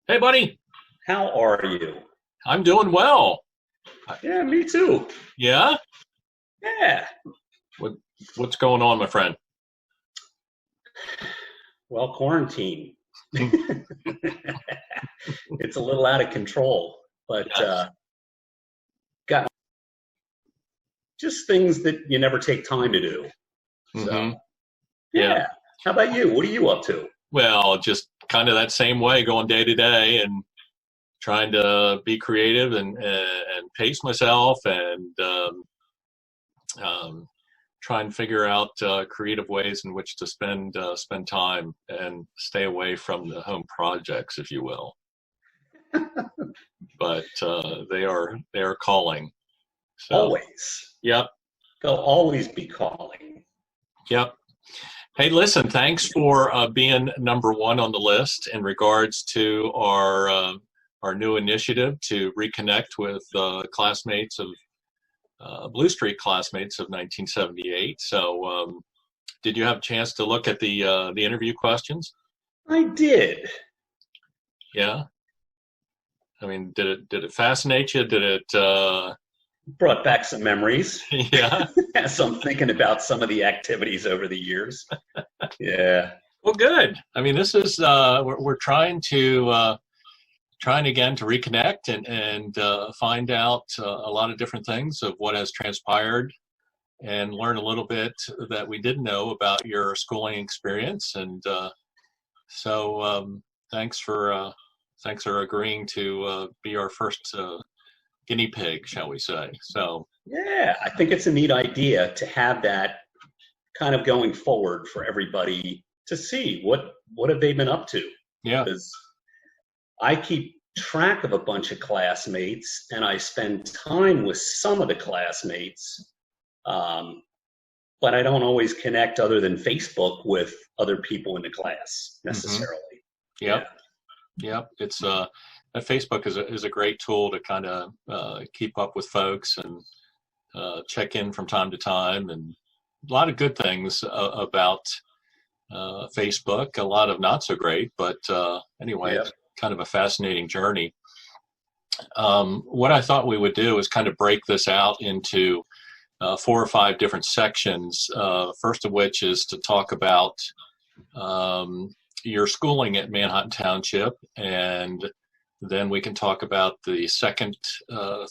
Hey, buddy. How are you? I'm doing well. Yeah, me too. Yeah? Yeah. What, what's going on, my friend? Well, quarantine. It's a little out of control, but Yes. got just things that you never take time to do. So, hmm Yeah. yeah. How about you? What are you up to? Well, just kind of that same way, going day to day and trying to be creative and pace myself and um, try and figure out creative ways in which to spend time and stay away from the home projects, if you will. But they are calling. So, Always. yep, They'll always be calling. yep. Hey, listen, thanks for being number one on the list in regards to our new initiative to reconnect with classmates of Blue Street classmates of 1978. So, did you have a chance to look at the interview questions? I did. Yeah, I mean, did it fascinate you? Did it? Brought back some memories Yeah. as I'm thinking about some of the activities over the years. Yeah. Well, good. I mean, this is we're trying again to reconnect and find out a lot of different things of what has transpired and learn a little bit that we didn't know about your schooling experience. And so thanks for agreeing to be our first guinea pig, shall we say. So, Yeah, I think it's a neat idea to have that kind of going forward for everybody to see what have they been up to, yeah. because I keep track of a bunch of classmates and I spend time with some of the classmates, um, but I don't always connect other than Facebook with other people in the class hmm necessarily. Yeah. Yep. Yep. It's Facebook is a great tool to kind of keep up with folks and check in from time to time, and a lot of good things about Facebook. A lot of not so great, but anyway, Yeah. it's kind of a fascinating journey. What I thought we would do is kind of break this out into four or five different sections. First of which is to talk about your schooling at Manhattan Township, and then we can talk about the second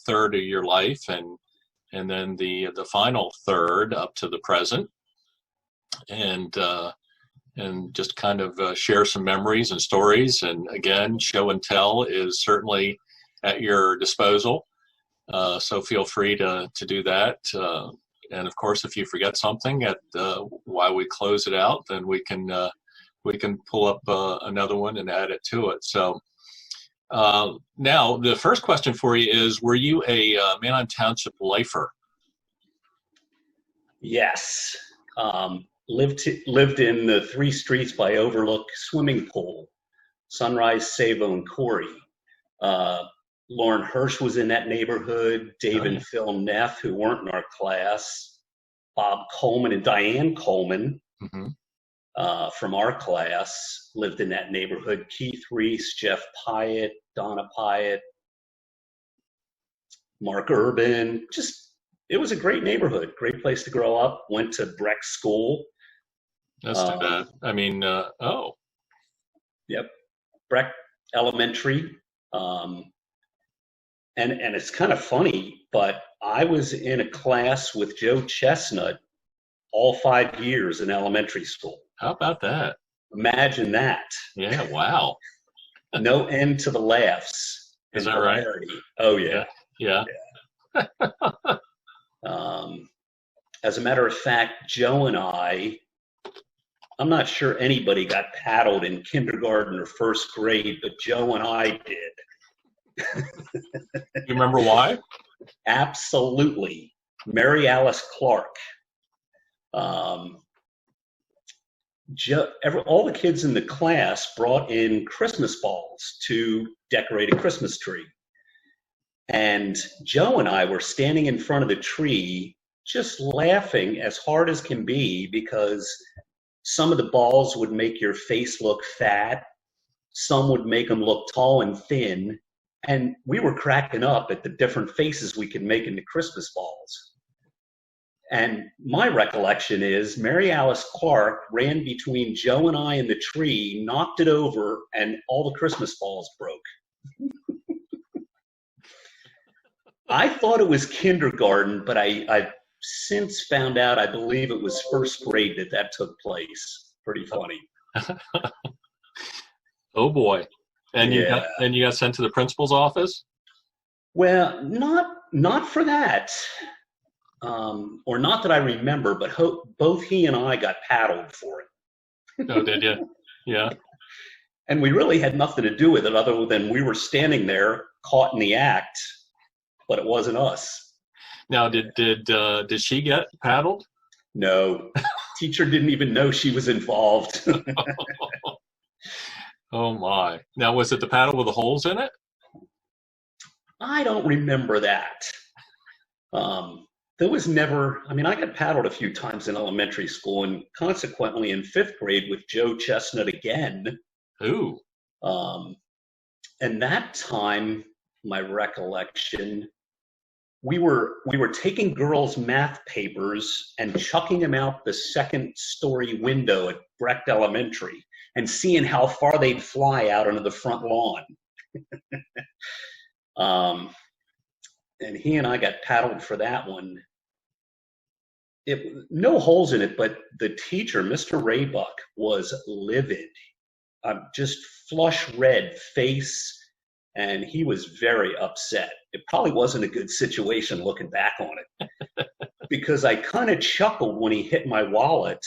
third of your life, and then the final third up to the present, and just kind of share some memories and stories. And again, show and tell is certainly at your disposal. So feel free to do that. And of course, if you forget something at while we close it out, then we can pull up another one and add it to it. So now the first question for you is: were you a Manheim Township lifer? Yes. Lived in the three streets by Overlook Swimming Pool, Sunrise, Savo, and Corey. Uh, Lauren Hirsch was in that neighborhood. Oh Dave yeah. and Phil Neff, who weren't in our class. Bob Coleman and Diane Coleman hmm from our class lived in that neighborhood. Keith Reese, Jeff Pyatt, Donna Pyatt, Mark Urban. Just, it was a great neighborhood, great place to grow up. Went to Breck School. That's too bad. Um, I mean, oh, yep, Breck Elementary. Um, and it's kind of funny, but I was in a class with Joe Chestnut all 5 years in elementary school. how about that? Imagine that. Yeah, wow. No end to the laughs Is and that right? hilarity. Oh, Yeah, yeah. yeah. Um, as a matter of fact, Joe and I'm not sure anybody got paddled in kindergarten or first grade, but Joe and I did. You remember why? Absolutely. Mary Alice Clark. Um, all the kids in the class brought in Christmas balls to decorate a Christmas tree. And Joe and I were standing in front of the tree just laughing as hard as can be because some of the balls would make your face look fat. Some would make them look tall and thin. And we were cracking up at the different faces we could make into Christmas balls. And my recollection is Mary Alice Clark ran between Joe and I in the tree, knocked it over, and all the Christmas balls broke. I thought it was kindergarten, but I've since found out, I believe it was first grade that took place. Pretty funny. Oh boy. And Yeah. you got sent to the principal's office? Well, not for that. Or not that I remember, but both he and I got paddled for it. Oh, did you? Yeah. And we really had nothing to do with it other than we were standing there caught in the act, but it wasn't us. Now, did she get paddled? No. Teacher didn't even know she was involved. Oh my. Now, was it the paddle with the holes in it? I don't remember that. There was never, I mean, I got paddled a few times in elementary school, and consequently in 5th grade with Joe Chestnut again. Ooh. And that time, my recollection, we were taking girls' math papers and chucking them out the 2nd-story window at Brecht Elementary and seeing how far they'd fly out onto the front lawn. And he and I got paddled for that one. No holes in it, but the teacher, Mr. Raybuck, was livid. Just flush red face, and he was very upset. It probably wasn't a good situation looking back on it, because I kind of chuckled when he hit my wallet,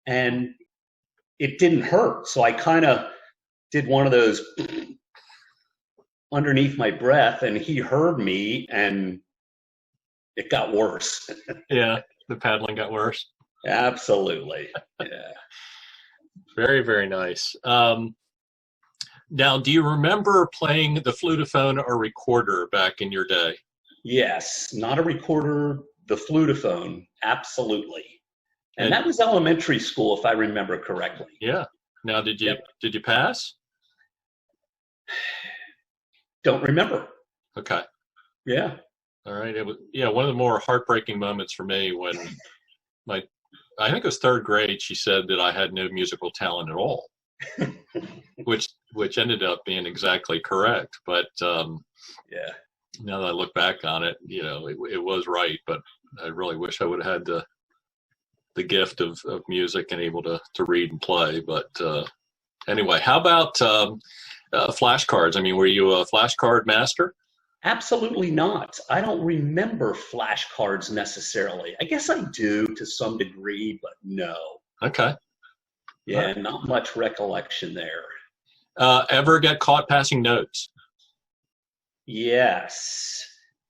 and it didn't hurt. So I kind of did one of those underneath my breath, and he heard me, and it got worse. Yeah, the paddling got worse. Absolutely. Yeah. Very, very nice. Now, do you remember playing the flutophone or recorder back in your day? Yes, not a recorder, the flutophone, absolutely. And that was elementary school, if I remember correctly. Yeah. Now, did you pass? Don't remember. Okay. Yeah. All right. It was one of the more heartbreaking moments for me when I think it was 3rd grade. She said that I had no musical talent at all, which ended up being exactly correct. But yeah, now that I look back on it, it was right. But I really wish I would have had the gift of music and able to read and play. But anyway, how about flashcards? I mean, were you a flashcard master? Absolutely not. I don't remember flashcards necessarily. I guess I do to some degree, but no. Okay. Yeah, right. Not much recollection there. Ever get caught passing notes? Yes.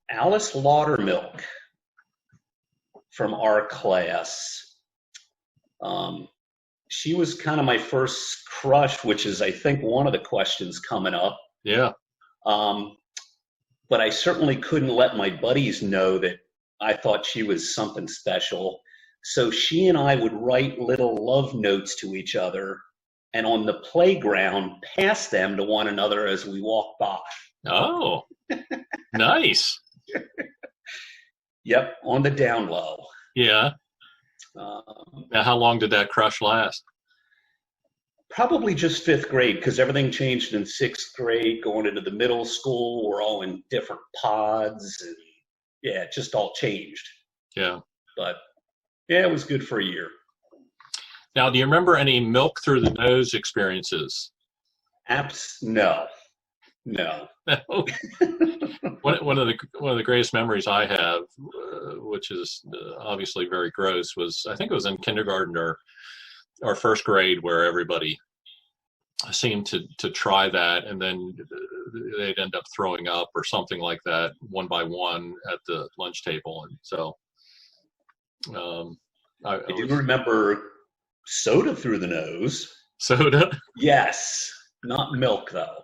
Alice Laudermilk from our class. She was kind of my first crush, which is, I think, one of the questions coming up. Yeah. But I certainly couldn't let my buddies know that I thought she was something special. So she and I would write little love notes to each other, and on the playground, pass them to one another as we walked by. Oh, nice. Yep, on the down low. Yeah. Now, how long did that crush last? Probably just 5th grade, because everything changed in 6th grade, going into the middle school. We're all in different pods, and yeah, it just all changed. Yeah. But yeah, it was good for a year. Now, do you remember any milk through the nose experiences? No. One of the greatest memories I have, which is obviously very gross, was I think it was in kindergarten or 1st grade, where everybody seemed to try that, and then they'd end up throwing up or something like that, one by one at the lunch table. And so I do remember soda through the nose. Soda? Yes, not milk though.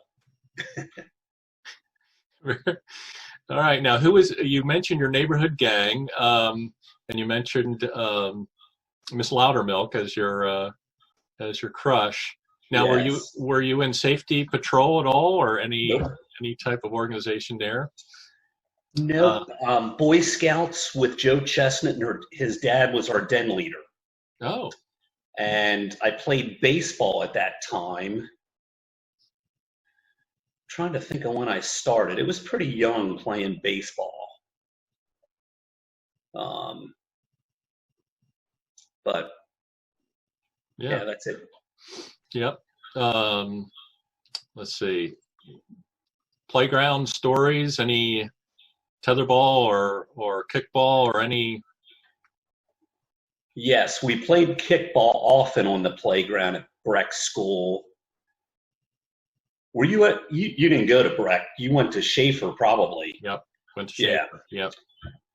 All right. Now, you mentioned your neighborhood gang, and you mentioned Miss Loudermilk as your crush. Now, Yes. were you in safety patrol at all, or Nope. any type of organization there? Uh, Nope. Boy Scouts with Joe Chestnut, and his dad was our den leader. oh, And I played baseball at that time. Trying to think of when I started. It was pretty young playing baseball. Um, but yeah, yeah, that's it. yep. Let's see. Playground stories. Any tetherball or kickball or any? Yes, we played kickball often on the playground at Breck School. Were you at, you didn't go to Breck, you went to Schaefer probably. Yep. Went to Yeah. Schaefer. Yep.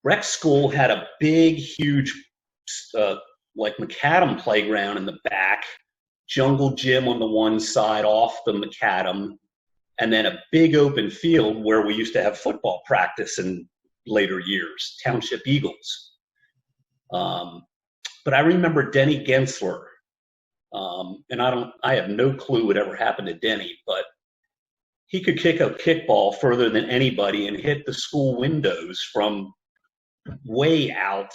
Breck School had a big, huge, uh, like macadam playground in the back, jungle gym on the one side off the macadam, and then a big open field where we used to have football practice in later years, Township Eagles. Um, but I remember Denny Gensler, and I have no clue what ever happened to Denny, but he could kick a kickball further than anybody and hit the school windows from way out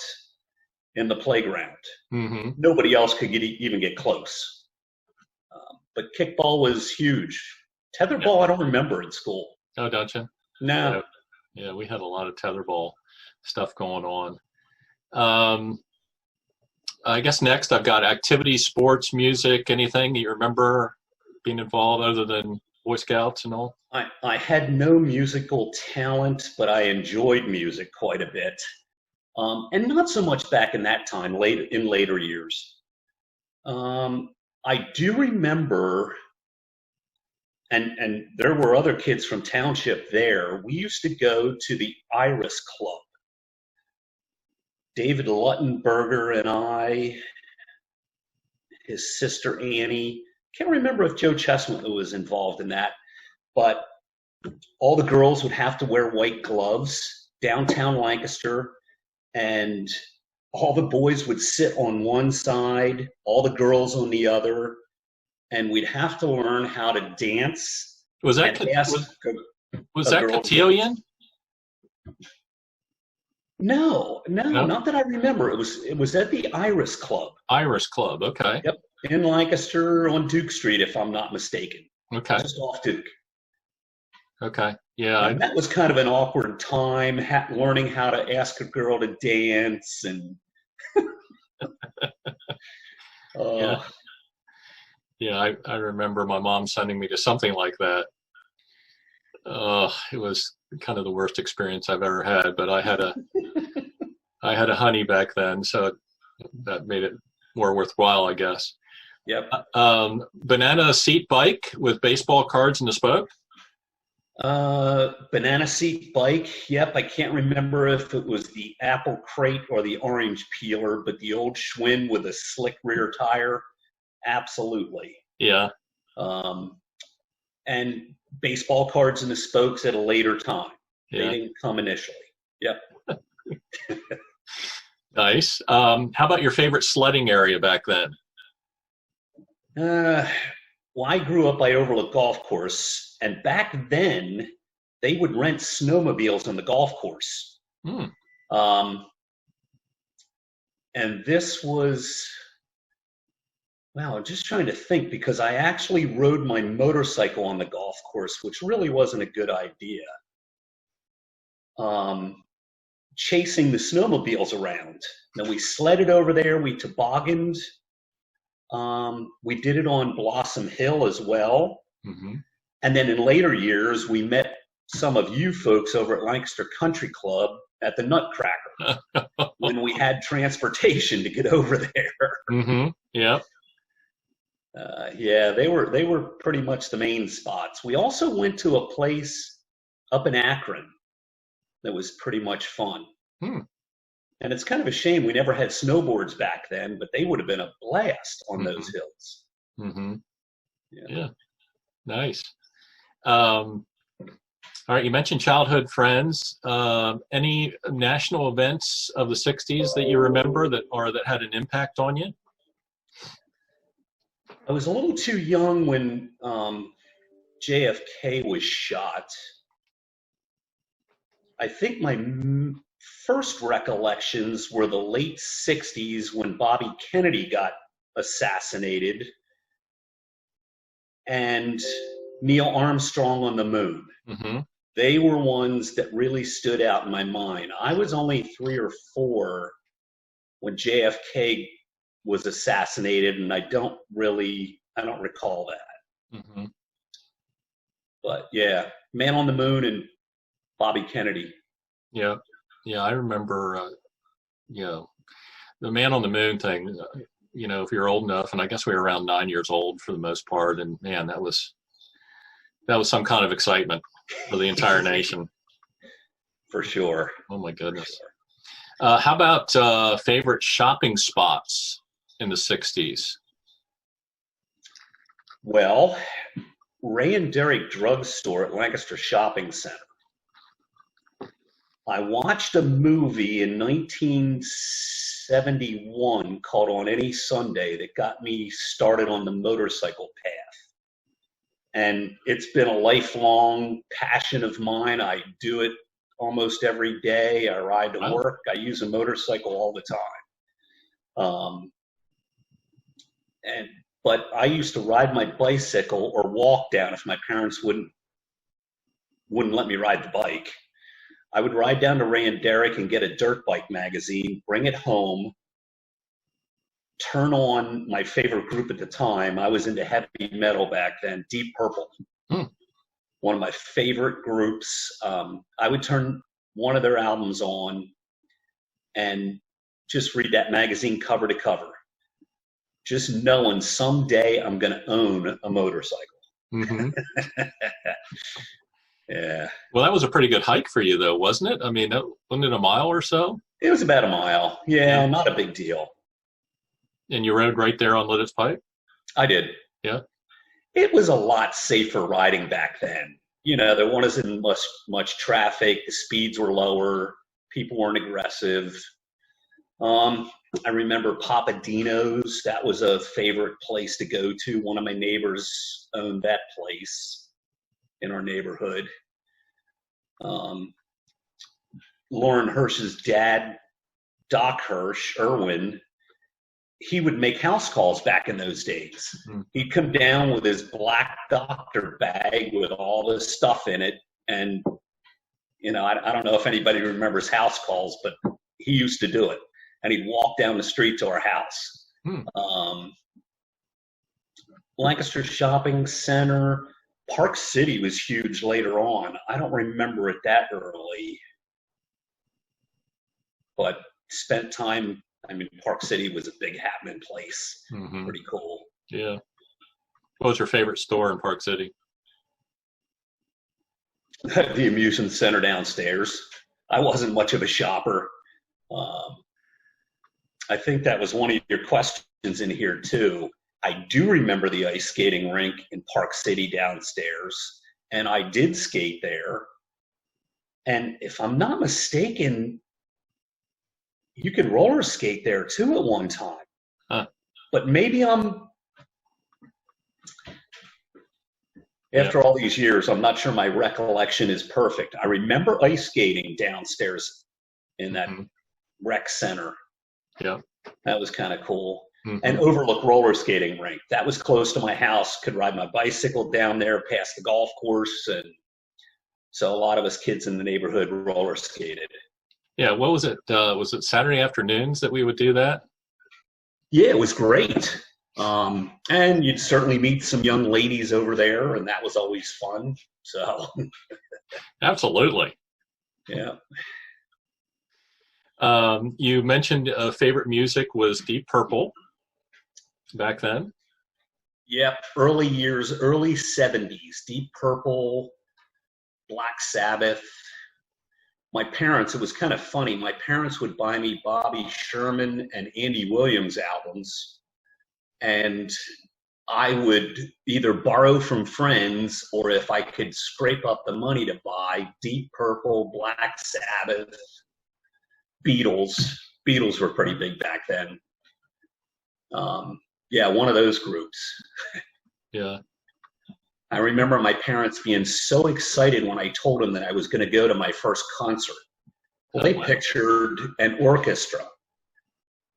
in the playground. Mm-hmm. Nobody else could even get close. But kickball was huge. Tetherball, I don't remember in school. Oh, don't you? No. Yeah, we had a lot of tetherball stuff going on. I guess next I've got activities, sports, music, anything that you remember being involved other than Boy Scouts and all? I had no musical talent, but I enjoyed music quite a bit. And not so much back in that time, in later years. I do remember, and there were other kids from Township there. We used to go to the Iris Club. David Luttenberger and I, his sister Annie. Can't remember if Joe Chestnut was involved in that, but all the girls would have to wear white gloves downtown Lancaster, and all the boys would sit on one side, all the girls on the other, and we'd have to learn how to dance. Was that was that cotillion? No, not that I remember. It was at the Iris Club. Iris Club, okay. Yep, in Lancaster on Duke Street, if I'm not mistaken. Okay. Just off Duke. Okay. Yeah. And that was kind of an awkward time, learning how to ask a girl to dance, and yeah. Yeah, I remember my mom sending me to something like that. It was kind of the worst experience I've ever had, but I had a honey back then, so that made it more worthwhile, I guess. Yep. Banana seat bike with baseball cards in the spoke? Banana seat bike. Yep. I can't remember if it was the apple crate or the orange peeler, but the old Schwinn with a slick rear tire. Absolutely. Yeah. And baseball cards in the spokes at a later time. Yeah. They didn't come initially. Yep. Nice. How about your favorite sledding area back then? Well, I grew up by Overlook Golf Course, and back then they would rent snowmobiles on the golf course. And this was, wow, I'm just trying to think, because I actually rode my motorcycle on the golf course, which really wasn't a good idea. Chasing the snowmobiles around. Then we sledded over there, we tobogganed. We did it on Blossom Hill as well. Mm-hmm. And then in later years, we met some of you folks over at Lancaster Country Club at the Nutcracker when we had transportation to get over there. Mm-hmm. Yeah. Yeah, they were pretty much the main spots. We also went to a place up in Akron that was pretty much fun. And it's kind of a shame we never had snowboards back then, but they would have been a blast on those hills. Mm-hmm. Yeah. Nice. All right, you mentioned childhood friends. Any national events of the 60s that you remember that had an impact on you? I was a little too young when JFK was shot. I think my first recollections were the late 60s when Bobby Kennedy got assassinated and Neil Armstrong on the moon. Mm-hmm. They were ones that really stood out in my mind. I was only 3 or 4 when JFK was assassinated, and I don't recall that. Mm-hmm. But yeah, Man on the Moon and Bobby Kennedy. Yeah, yeah, I remember. The Man on the Moon thing. If you're old enough, and I guess we were around 9 years old for the most part, and man, that was some kind of excitement for the entire nation. For sure. Oh my goodness. How about favorite shopping spots in the 60s? Well, Ray and Derrick Drugstore at Lancaster Shopping Center. I watched a movie in 1971 called On Any Sunday that got me started on the motorcycle path. And it's been a lifelong passion of mine. I do it almost every day. I ride to work. I use a motorcycle all the time. But I used to ride my bicycle or walk down if my parents wouldn't let me ride the bike. I would ride down to Ray and Derrick and get a dirt bike magazine, bring it home, turn on my favorite group at the time. I was into heavy metal back then, Deep Purple. One of my favorite groups. I would turn one of their albums on and just read that magazine cover to cover, just knowing someday I'm going to own a motorcycle. Mm-hmm. Yeah. Well, that was a pretty good hike for you, though, wasn't it? I mean, wasn't it a mile or so? It was about a mile. Yeah, not a big deal. And you rode right there on Lititz Pike? I did. Yeah. It was a lot safer riding back then. There wasn't much traffic. The speeds were lower. People weren't aggressive. I remember Papadino's. That was a favorite place to go to. One of my neighbors owned that place in our neighborhood. Lauren Hirsch's dad, Doc Hirsch, Irwin, he would make house calls back in those days. He'd come down with his black doctor bag with all this stuff in it. And, I don't know if anybody remembers house calls, but he used to do it. And he'd walk down the street to our house. Lancaster Shopping Center. Park City was huge later on. I don't remember it that early. But spent time, Park City was a big happening place. Mm-hmm. Pretty cool. Yeah. What was your favorite store in Park City? The amusement center downstairs. I wasn't much of a shopper. I think that was one of your questions in here too. I do remember the ice skating rink in Park City downstairs, and I did skate there. And if I'm not mistaken, you could roller skate there too at one time. But maybe after all these years, I'm not sure my recollection is perfect. I remember ice skating downstairs in that rec center. Yeah. That was kind of cool. And Overlook roller skating rink. That was close to my house. Could ride my bicycle down there past the golf course. And so a lot of us kids in the neighborhood roller skated. Yeah. What was it? Was it Saturday afternoons that we would do that? Yeah, it was great. And you'd certainly meet some young ladies over there, and that was always fun. So Absolutely. Yeah. You mentioned favorite music was Deep Purple back then. Yep, early 70s, Deep Purple, Black Sabbath. My parents, it was kind of funny, my parents would buy me Bobby Sherman and Andy Williams albums, and I would either borrow from friends, or if I could scrape up the money to buy, Deep Purple, Black Sabbath, Beatles. Beatles were pretty big back then. Yeah, one of those groups. Yeah. I remember my parents being so excited when I told them that I was going to go to my first concert. Well, Oh, they wow. pictured an orchestra,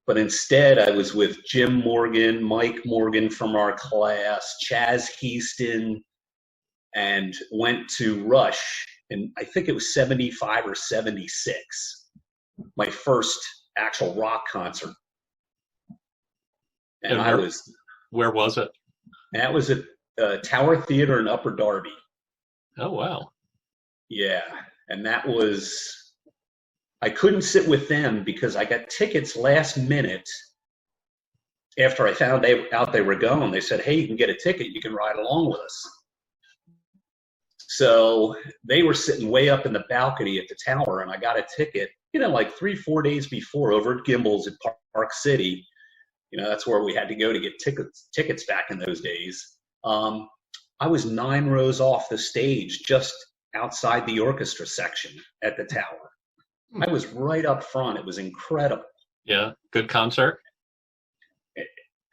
but instead I was with Jim Morgan, Mike Morgan from our class, Chaz Heaston, and went to Rush. And I think it was 75 or 76, my first actual rock concert. And And where was it? that was at Tower Theater in Upper Darby. Oh, wow. Yeah. And that was, I couldn't sit with them because I got tickets last minute after I found out they were going. They said, hey, you can get a ticket. You can ride along with us. So they were sitting way up in the balcony at the tower, and I got a ticket, like 3-4 days before over at Gimbel's at Park City. That's where we had to go to get tickets back in those days. I was 9 rows off the stage, just outside the orchestra section at the tower. I was right up front. It was incredible. Yeah. Good concert.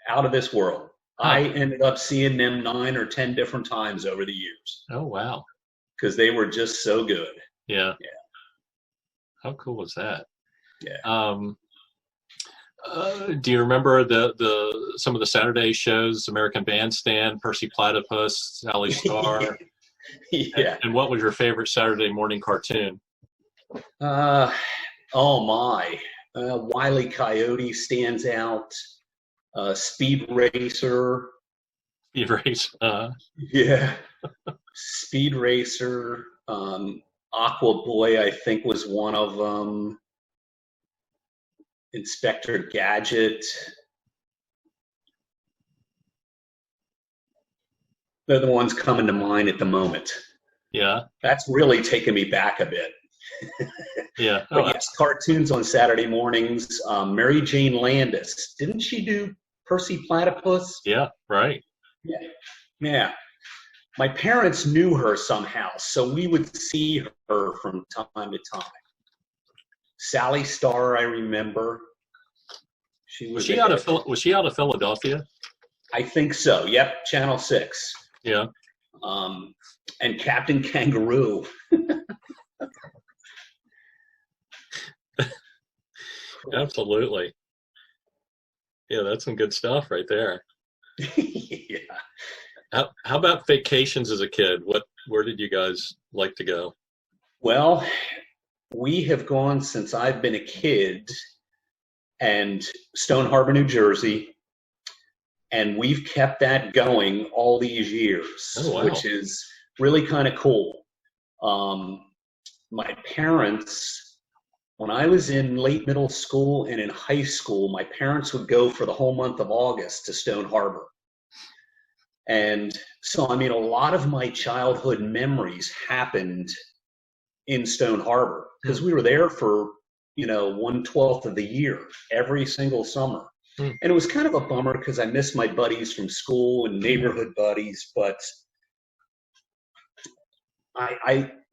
Out of this world. Huh. I ended up seeing them 9 or 10 different times over the years. Oh, wow. Because they were just so good. Yeah. Yeah. How cool was that? Yeah. Do you remember some of the Saturday shows, American Bandstand, Percy Platypus, Sally Star? Yeah. And what was your favorite Saturday morning cartoon? Oh my. Wile E. Coyote stands out. Speed Racer. Speed Race. Yeah. Speed Racer. Aqua Boy, I think, was one of them. Inspector Gadget. They're the ones coming to mind at the moment. Yeah. That's really taken me back a bit. Yeah. But yes, cartoons on Saturday mornings. Mary Jane Landis. Didn't she do Percy Platypus? Yeah, right. Yeah. Yeah. My parents knew her somehow, so we would see her from time to time. Sally Star, I remember. Was she out of Philadelphia? I think so. Yep, Channel 6. Yeah. And Captain Kangaroo. Absolutely. Yeah, that's some good stuff right there. Yeah. How about vacations as a kid? Where did you guys like to go? Well, we have gone since I've been a kid, and Stone Harbor, New Jersey, and we've kept that going all these years, oh, wow. which is really kind of cool. My parents, when I was in late middle school and in high school, my parents would go for the whole month of August to Stone Harbor. And so, a lot of my childhood memories happened in Stone Harbor because we were there for, 1/12 of the year, every single summer. And it was kind of a bummer because I missed my buddies from school and neighborhood buddies, but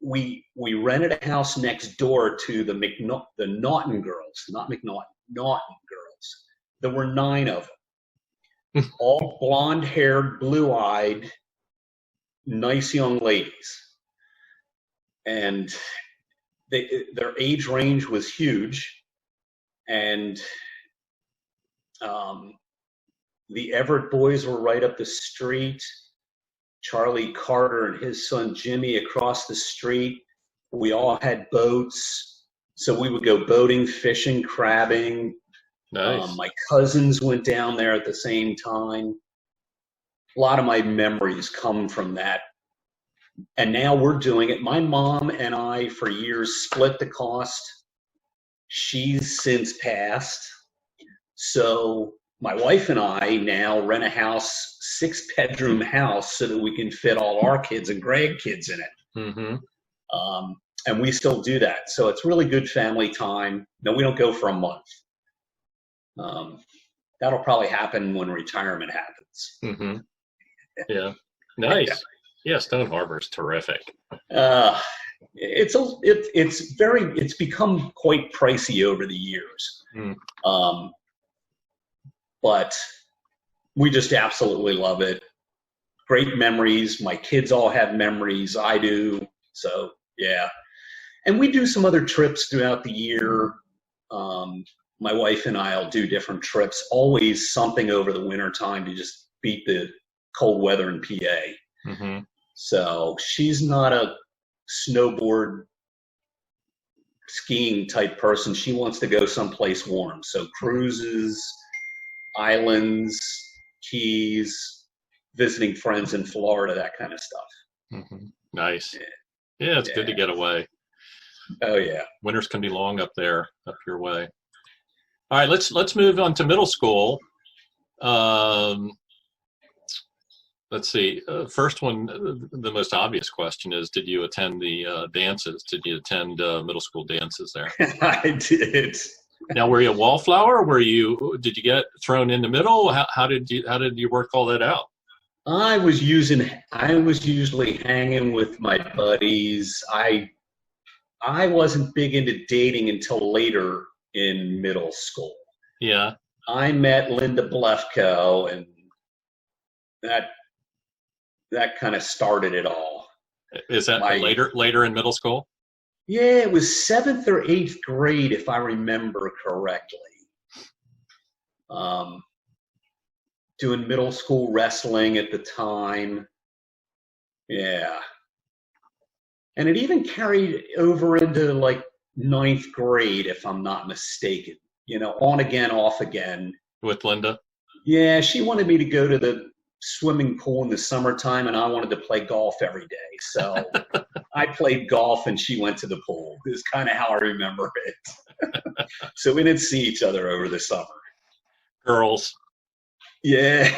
we rented a house next door to the Naughton girls, not McNaughton, Naughton girls. There were 9 of them. All blonde-haired, blue-eyed, nice young ladies. And their age range was huge. And the Everett boys were right up the street. Charlie Carter and his son Jimmy across the street. We all had boats. So we would go boating, fishing, crabbing. Nice. My cousins went down there at the same time. A lot of my memories come from that. And now we're doing it. My mom and I, for years, split the cost. She's since passed. So my wife and I now rent a house, 6-bedroom house, so that we can fit all our kids and grandkids in it. Mm-hmm. And we still do that. So it's really good family time. No, we don't go for a month. That'll probably happen when retirement happens. Mm-hmm. Yeah. Nice. Yeah, Stone Harbor's terrific. It's become quite pricey over the years. But We just absolutely love it. Great memories. My kids all have memories. I do. So, yeah. And we do some other trips throughout the year. My wife and I will do different trips, always something over the winter time to just beat the cold weather in PA. Mm-hmm. So she's not a snowboard skiing type person. She wants to go someplace warm. So cruises, islands, Keys, visiting friends in Florida, that kind of stuff. Mm-hmm. Nice. Yeah, it's good to get away. Oh yeah. Winters can be long up there, up your way. All right, let's move on to middle school. Let's see. First one, the most obvious question is: did you attend the dances? Did you attend middle school dances there? I did. Now, were you a wallflower? Did you get thrown in the middle? How did you work all that out? I was usually hanging with my buddies. I wasn't big into dating until later in middle school. Yeah. I met Linda Blefko, and that kind of started it all. Is that later in middle school? Yeah, it was 7th or 8th grade, if I remember correctly. Doing middle school wrestling at the time. Yeah. And it even carried over into like 9th grade, if I'm not mistaken. On again, off again. With Linda? Yeah, she wanted me to go to the swimming pool in the summertime, and I wanted to play golf every day. So I played golf, and she went to the pool. Is kind of how I remember it. So we didn't see each other over the summer. Girls. Yeah.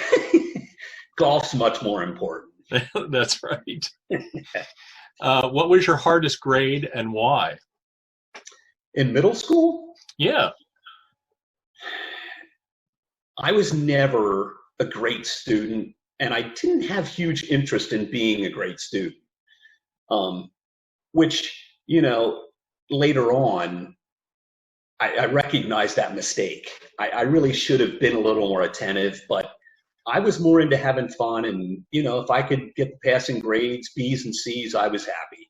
Golf's much more important. That's right. What was your hardest grade and why? In middle school? Yeah. I was never a great student, and I didn't have huge interest in being a great student. Which, later on, I recognized that mistake. I really should have been a little more attentive, but I was more into having fun, and, if I could get the passing grades, B's and C's, I was happy.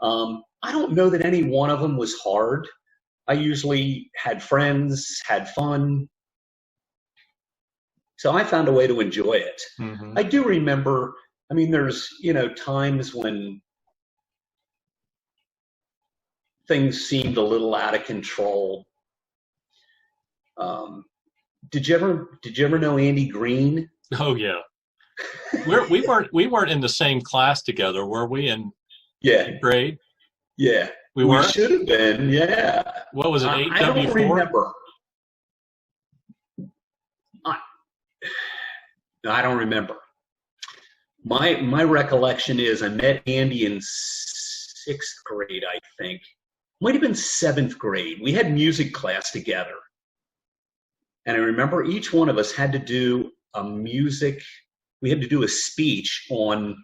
I don't know that any one of them was hard. I usually had friends, had fun. So I found a way to enjoy it. Mm-hmm. I do remember, there's, times when things seemed a little out of control. Did you ever know Andy Green? Oh yeah. we weren't in the same class together, were we? In grade? Yeah. We should have been. Yeah. What was it? 8W4? I don't remember. I don't remember. My recollection is I met Andy in 6th grade, I think. Might have been 7th grade. We had music class together. And I remember each one of us had to do we had to do a speech on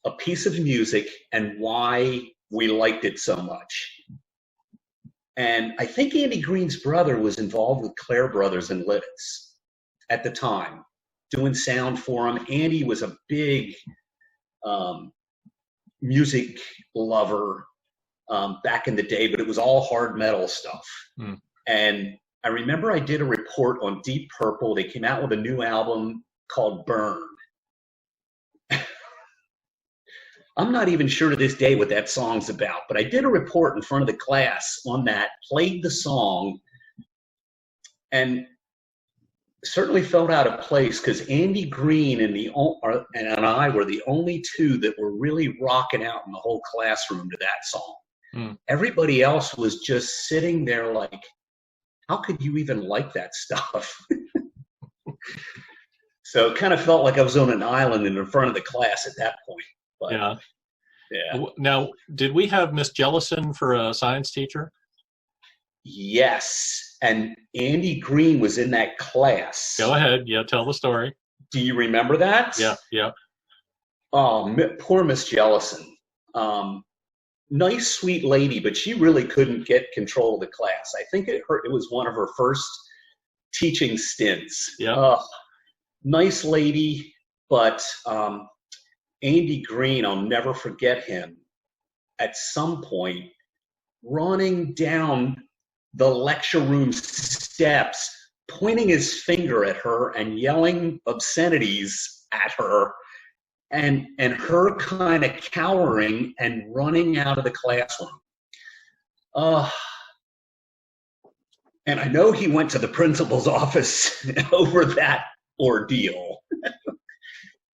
a piece of music and why we liked it so much. And I think Andy Green's brother was involved with Clare Brothers and Lidditz at the time, doing sound for him. Andy was a big music lover back in the day, but it was all hard metal stuff. Mm. And I remember I did a report on Deep Purple. They came out with a new album called Burn. I'm not even sure to this day what that song's about, but I did a report in front of the class on that, played the song, and certainly felt out of place because Andy Green and I were the only two that were really rocking out in the whole classroom to that song. Mm. Everybody else was just sitting there like, how could you even like that stuff? So it kind of felt like I was on an island in front of the class at that point. But, yeah. Now, did we have Miss Jellison for a science teacher? Yes. And Andy Green was in that class. Go ahead. Yeah, tell the story. Do you remember that? Yeah. Oh, poor Miss Jellison. Nice, sweet lady, but she really couldn't get control of the class. I think it was one of her first teaching stints. Yeah. Nice lady, but Andy Green, I'll never forget him at some point running down the lecture room steps, pointing his finger at her and yelling obscenities at her, and her kind of cowering and running out of the classroom. And I know he went to the principal's office over that ordeal.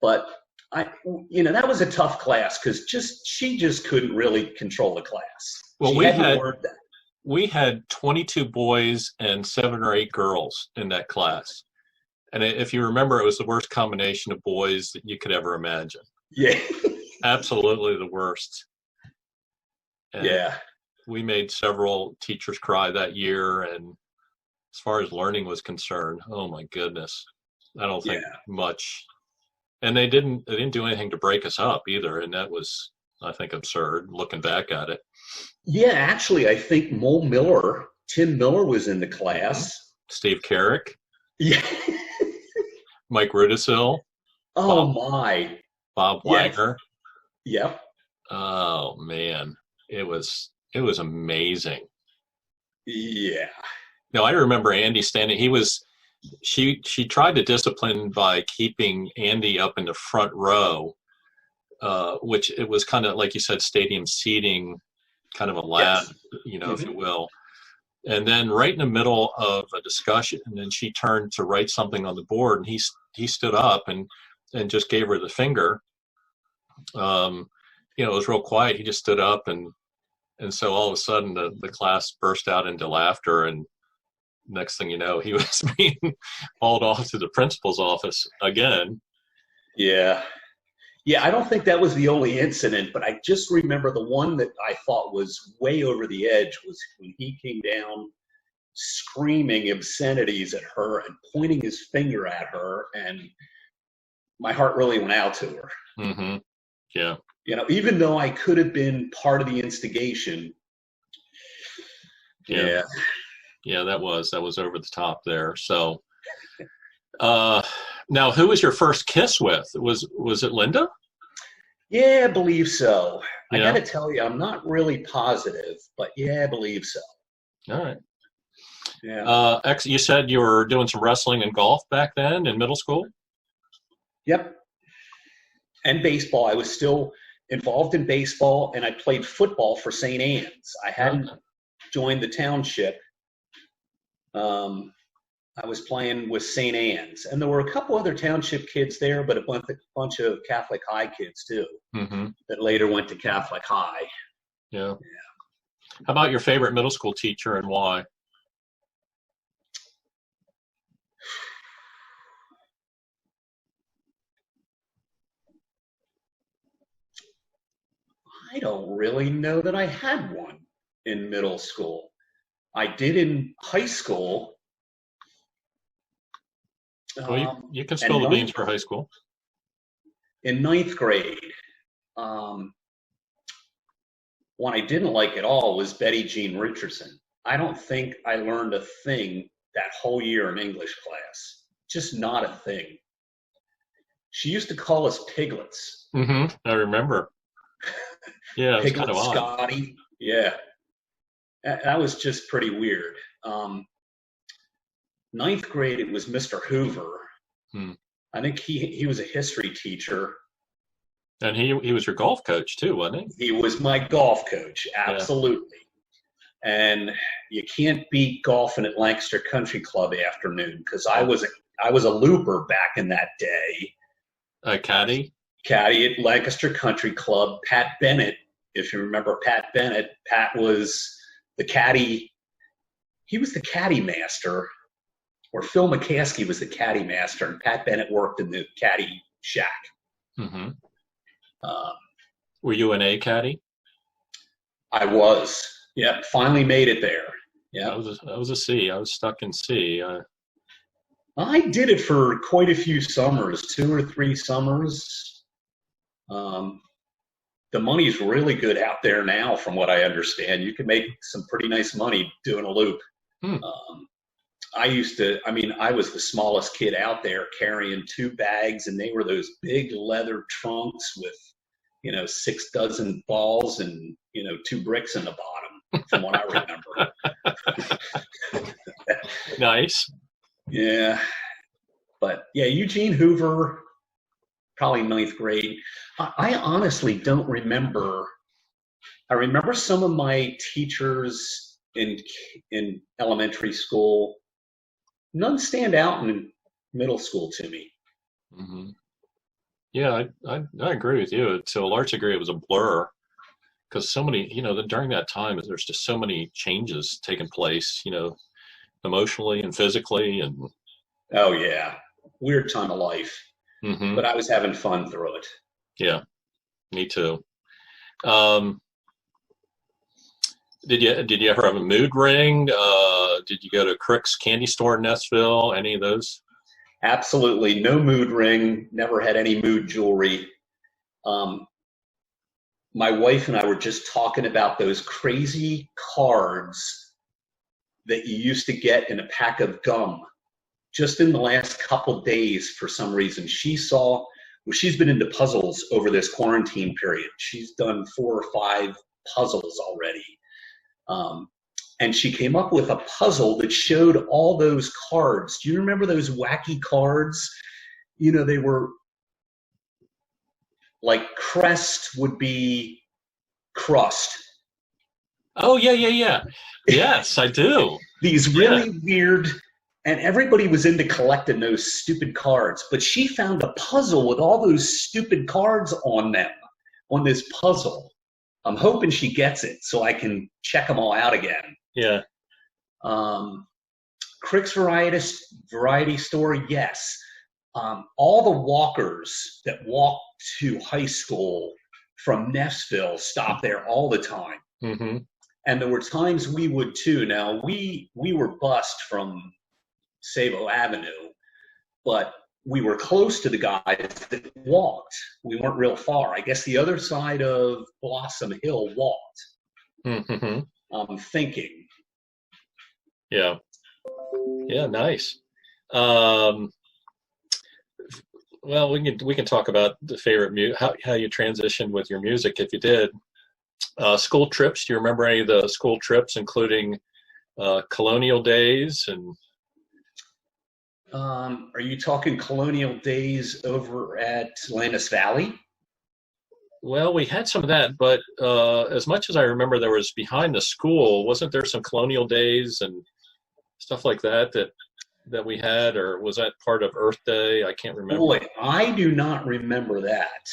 But that was a tough class because she just couldn't really control the class. Well, we had 22 boys and 7 or 8 girls in that class. And if you remember, it was the worst combination of boys that you could ever imagine. Yeah. Absolutely the worst. And yeah. We made several teachers cry that year. And as far as learning was concerned, oh my goodness, I don't think much. And they didn't do anything to break us up either. And that was, I think, absurd looking back at it. Yeah, actually, I think Tim Miller was in the class. Steve Carrick. Yeah. Mike Rudisill. Oh, my. Bob Wagner. Yep. Oh, man. It was amazing. Yeah. No, I remember Andy standing. She tried to discipline by keeping Andy up in the front row, which it was kind of, like you said, stadium seating, kind of a lab, if you will. And then right in the middle of a discussion, and then she turned to write something on the board, and he stood up and just gave her the finger. It was real quiet. He just stood up, and so all of a sudden the class burst out into laughter, and next thing you know, he was being hauled off to the principal's office again. Yeah. Yeah, I don't think that was the only incident, but I just remember the one that I thought was way over the edge was when he came down screaming obscenities at her and pointing his finger at her, and my heart really went out to her. Mm-hmm. Yeah. Even though I could have been part of the instigation. Yeah. Yeah, that was over the top there. So, now who was your first kiss with? Was it Linda? Yeah, I believe so. Yeah. I got to tell you, I'm not really positive, but yeah, I believe so. All right. Yeah. You said you were doing some wrestling and golf back then in middle school? Yep. And baseball. I was still involved in baseball, and I played football for St. Anne's. I hadn't joined the township. I was playing with St. Anne's, and there were a couple other township kids there, but a bunch of Catholic High kids too, that later went to Catholic High. Yeah. How about your favorite middle school teacher and why? I don't really know that I had one in middle school. I did in high school. Well, you can spill the beans for high school. In 9th grade, one I didn't like at all was Betty Jean Richardson. I don't think I learned a thing that whole year in English class. Just not a thing. She used to call us piglets. Mm-hmm. I remember. Yeah, it was kind of odd. Scotty. Yeah. That was just pretty weird. 9th grade, it was Mr. Hoover. I think he was a history teacher. And he was your golf coach too, wasn't he? He was my golf coach, absolutely. Yeah. And you can't beat golfing at Lancaster Country Club afternoon because I was a looper back in that day. A caddy? Caddy at Lancaster Country Club. Pat Bennett, if you remember Pat Bennett, Pat was the caddy. He was the caddy master. Or Phil McCaskey was the caddy master, and Pat Bennett worked in the caddy shack. Mm-hmm. Were you an A caddy? I was. Yeah, finally made it there. Yeah, I was a C. I was stuck in C. I did it for quite a few summers, 2 or 3 summers. The money's really good out there now, from what I understand. You can make some pretty nice money doing a loop. I was the smallest kid out there carrying 2 bags, and they were those big leather trunks with, 6 dozen balls and, 2 bricks in the bottom, from what I remember. Nice. Yeah. But yeah, Eugene Hoover, probably 9th grade. I honestly don't remember. I remember some of my teachers in elementary school. None stand out in middle school to me. Hmm. Yeah, I agree with you. To a large degree, it was a blur because so many, during that time, there's just so many changes taking place, emotionally and physically, and Oh yeah, weird time of life. hmm But I was having fun through it. yeah, me too. Um, did you ever have a mood ring? Did you go to Crick's Candy Store in Nessville? Any of those? Absolutely no mood ring. Never had any mood jewelry. Um, my wife and I were just talking about those crazy cards that you used to get in a pack of gum. Just in the last couple of days, for some reason, she's been into puzzles over this quarantine period. She's done 4 or 5 puzzles already. And she came up with a puzzle that showed all those cards. Do you remember those wacky cards? They were like crest would be crust. Oh yeah. Yes, I do. These Yeah. really weird, and everybody was into collecting those stupid cards. But she found a puzzle with all those stupid cards on them, on this puzzle. I'm hoping she gets it so I can check them all out again. Yeah. Crick's variety store, yes. All the walkers that walked to high school from Nessville stopped there all the time. Mm-hmm. And there were times we would too. Now, we were bused from Savo Avenue, but we were close to the guys that walked. We weren't real far. I guess the other side of Blossom Hill walked. Mm-hmm. I'm thinking. Yeah. Yeah, nice. Well, we can talk about the favorite how you transitioned with your music if you did. School trips. Do you remember any of the school trips, including colonial days and? Are you talking colonial days over at Landis Valley? Well, we had some of that, but as much as I remember, there was behind the school. Wasn't there some colonial days and stuff like that we had, or was that part of Earth Day? I can't remember. Boy, I do not remember that.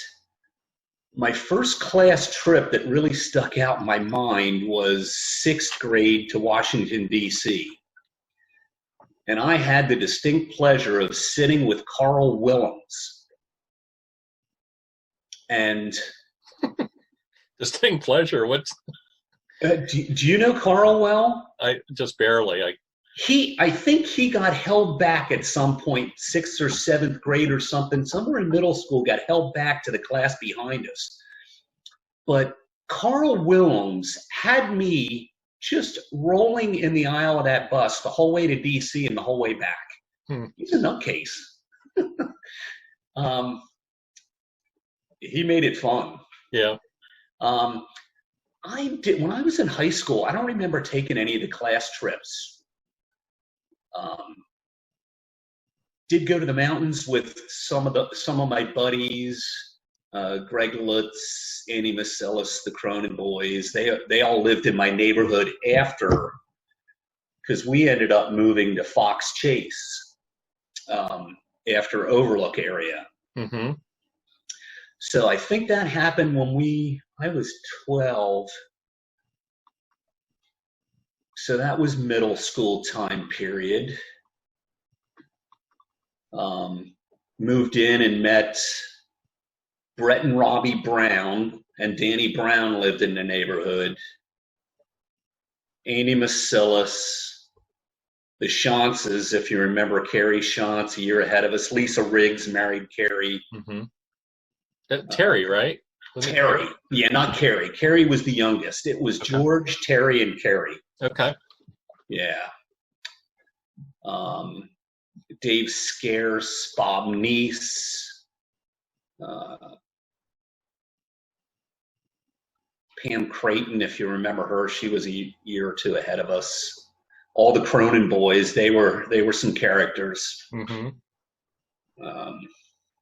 My first class trip that really stuck out in my mind was 6th grade to Washington, D.C. And I had the distinct pleasure of sitting with Carl Willems. And distinct pleasure. What's? Do you know Carl well? I just barely. I think he got held back at some point, 6th or 7th grade or something, somewhere in middle school, got held back to the class behind us. But Carl Willems had me just rolling in the aisle of that bus the whole way to D.C. and the whole way back. He's a nutcase. He made it fun. Yeah. I did when I was in high school. I don't remember taking any of the class trips. Did go to the mountains with some of my buddies, Greg Lutz, Andy Macilis, the Cronin boys. They all lived in my neighborhood because we ended up moving to Fox Chase after Overlook area. Mm-hmm. So I think that happened when I was 12. So that was middle school time period. Moved in and met Brett and Robbie Brown, and Danny Brown lived in the neighborhood. Andy Macilis, the Shantzes, if you remember Carrie Shantz, a year ahead of us. Lisa Riggs married Carrie. Mm-hmm. Terry, right? Terry. Yeah, not Carrie. Carrie was the youngest. It was George, Terry, and Carrie. Okay. Yeah. Dave Scarce, Bob Neese, Pam Creighton, if you remember her, she was a year or two ahead of us. All the Cronin boys, they were some characters. Mm-hmm.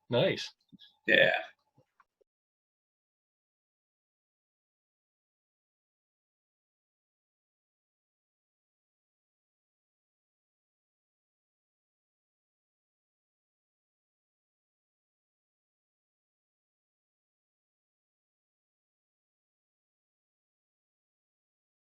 Nice. Yeah.